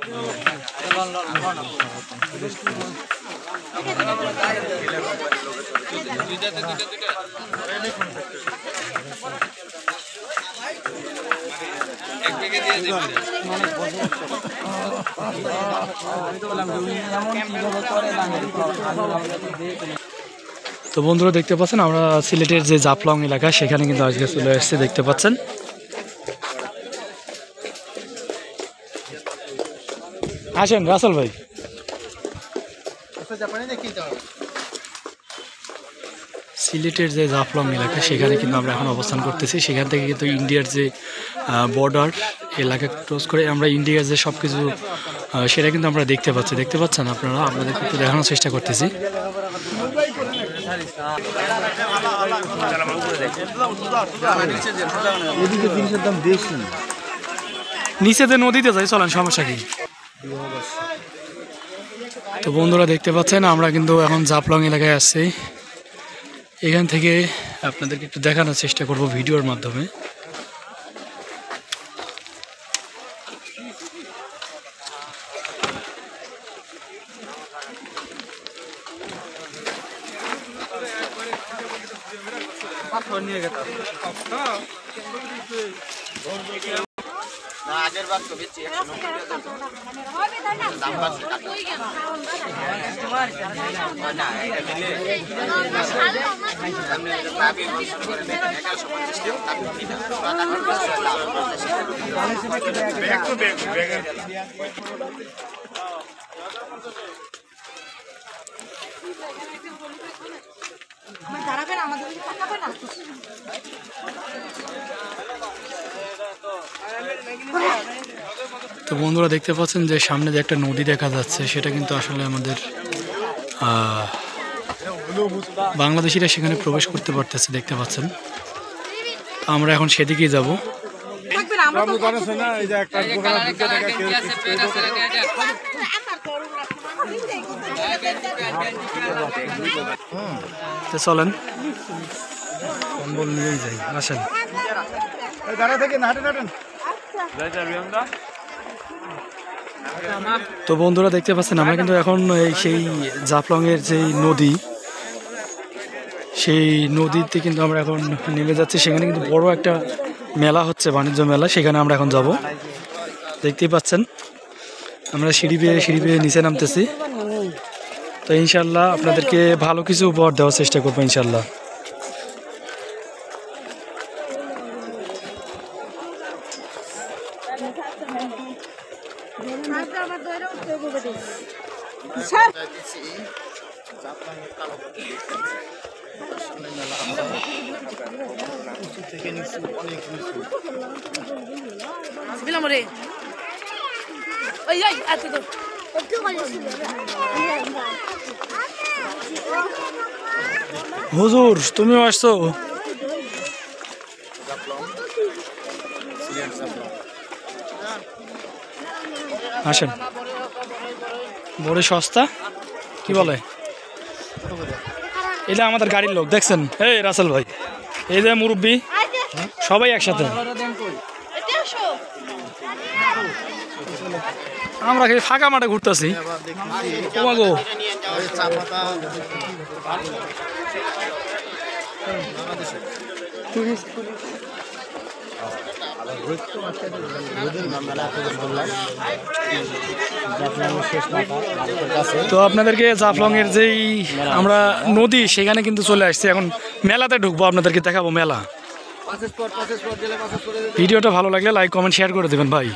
তো বন্ধুরা দেখতে পাচ্ছেন আমরা সিলেটের যে জাফলং এলাকা সেখানে কিন্তু আজকে চলে আসছে, দেখতে পাচ্ছেন। আসেন রাসেল ভাই। সিলেটের যে জাফলং এলাকা সেখানে কিন্তু আমরা এখন অবস্থান করতেছি। সেখান থেকে কিন্তু ইন্ডিয়ার যে বর্ডার এলাকা ক্রস করে আমরা ইন্ডিয়ার যে সব কিছু সেটা কিন্তু আমরা দেখতে পাচ্ছেন আপনারা, আপনাদেরকে একটু দেখানোর চেষ্টা করতেছি। নিচেতে নদীতে যাই, চলেন, সমস্যা কি। তো বন্ধুরা দেখতে পাচ্ছেন আমরা কিন্তু এখন জাফলং এলাকায় আসছি। এখান থেকে আপনাদেরকে একটু দেখানোর চেষ্টা করব ভিডিওর মাধ্যমে। আগের বার তো বেশি 100 তো বন্ধুরা দেখতে পাচ্ছেন যে সামনে যে একটা নদী দেখা যাচ্ছে সেটা কিন্তু আসলে আমাদের বাংলাদেশিরা সেখানে প্রবেশ করতে পারতেছে, দেখতে পাচ্ছেন। আমরা এখন সেদিকেই যাব। তো চলেন কম্বল নিয়েই যাই, আসেন। তো বন্ধুরা দেখতে পাচ্ছেন আমরা কিন্তু এখন সেই জাফলং এর যে নদী, সেই নদীতে কিন্তু আমরা এখন নেমে যাচ্ছি। সেখানে কিন্তু বড় একটা মেলা হচ্ছে, বাণিজ্য মেলা, সেখানে আমরা এখন যাব। দেখতেই পাচ্ছেন আমরা সিঁড়ি বেয়ে নিচে নামতেছি। তো ইনশাল্লাহ আপনাদেরকে ভালো কিছু উপহার দেওয়ার চেষ্টা করবো ইনশাল্লাহ। হুজুর তুমিও আসছো? আসেন, বড় সস্তা, কি বলে এটা আমাদের গাড়ির লোক, দেখছেন? এই রাসেল ভাই, এই যে মুরব্বী, সবাই একসাথে। আমরা ফাঁকা মাঠে ঘুরতেছি। তোমাগো তো আপনাদেরকে জাফলং এর যেই আমরা নদী সেখানে কিন্তু চলে আসছি। এখন মেলাতে ঢুকবো, আপনাদেরকে দেখাবো মেলা। ভিডিওটা ভালো লাগলে লাইক কমেন্ট শেয়ার করে দেবেন ভাই।